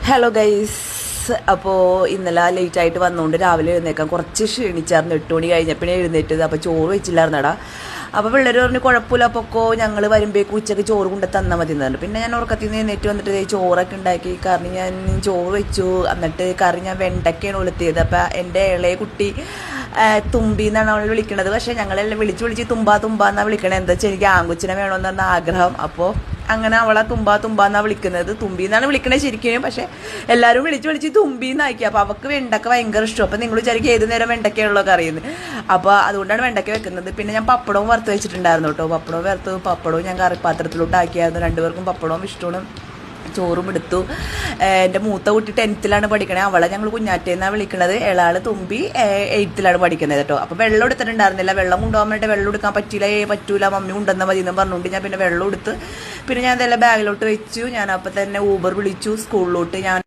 Hello guys, അപ്പോൾ ഇന്നലെ ലേറ്റായിട്ട് വന്നുകൊണ്ട് രാവിലെ എഴുന്നേക്കാൻ കുറച്ച് ക്ഷീണിച്ചായിരുന്നു. 8 മണി കഴിഞ്ഞപ്പോഴേ എഴുന്നേറ്റത്. അപ്പോൾ ചോറ് വെച്ചില്ലായിരുന്നടാ. അപ്പോൾ പിള്ളേർ പറഞ്ഞു കുഴപ്പമില്ല, പൊക്കോ, ഞങ്ങൾ വരുമ്പോഴേക്കും ഉച്ചയ്ക്ക് ചോറ് കൊണ്ട് തന്നാൽ മതി എന്ന് പറഞ്ഞു. പിന്നെ ഞാൻ ഉറക്കത്തിൽ നിന്ന് എഴുന്നേറ്റ് വന്നിട്ട് ചോറൊക്കെ ഉണ്ടാക്കി കറി ഞാൻ ചോറ് വെച്ചു. എന്നിട്ട് കറി ഞാൻ വെണ്ടയ്ക്കാണ് ഉളുത്തിയത്. അപ്പോൾ എൻ്റെ ഇളയ കുട്ടി തുമ്പി എന്നാണ് അവൾ വിളിക്കണത്. പക്ഷേ ഞങ്ങളെല്ലാം വിളിച്ച് തുമ്പാന്നാണ് വിളിക്കണത്. എന്താ വെച്ചാൽ എനിക്ക് ആങ്കുച്ചിനെ വേണമെന്ന് പറഞ്ഞ ആഗ്രഹം. അപ്പോൾ അങ്ങനെ അവളെ തുമ്പാന്നാണ് വിളിക്കുന്നത്. തുമ്പി എന്നാണ് വിളിക്കണത് ശരിക്കും, പക്ഷേ എല്ലാവരും വിളിച്ച് തുമ്പിന്നാക്കി. അപ്പോൾ അവൾക്ക് വെണ്ടക്ക ഭയങ്കര ഇഷ്ടം. അപ്പോൾ നിങ്ങൾ വിചാരിക്കും ഏത് നേരം വെണ്ടക്കയുള്ളതൊക്കെ അറിയുന്നത്. അപ്പോൾ അതുകൊണ്ടാണ് വെണ്ടക്ക വെക്കുന്നത്. പിന്നെ ഞാൻ പപ്പടവും വറുത്ത് വെച്ചിട്ടുണ്ടായിരുന്നു കേട്ടോ. പപ്പടവും ഞാൻ കറിപ്പാത്രത്തിലോട്ട് ആക്കിയായിരുന്നു. രണ്ടുപേർക്കും പപ്പടവും ഇഷ്ടമാണ്. ചോറും എടുത്തു. എൻ്റെ മൂത്ത കുട്ടി 10th പഠിക്കണേ. അവളെ ഞങ്ങൾ കുഞ്ഞാറ്റേന്നാണ് വിളിക്കണത്. ഇളയാൾ തുമ്പി 8th പഠിക്കുന്നത് കേട്ടോ. അപ്പോൾ വെള്ളം എടുത്തിട്ടുണ്ടായിരുന്നില്ല. വെള്ളം കൊണ്ടുപോകാൻ വേണ്ടി വെള്ളം എടുക്കാൻ പറ്റൂല, മമ്മി കൊണ്ടുവന്നാൽ മതി എന്ന് പറഞ്ഞുകൊണ്ട് ഞാൻ പിന്നെ വെള്ളം എടുത്ത് പിന്നെ ഞാൻ ഇതെല്ലാം ബാഗിലോട്ട് വെച്ചു. ഞാൻ അപ്പോൾ തന്നെ ഊബർ വിളിച്ചു സ്കൂളിലോട്ട്. ഞാൻ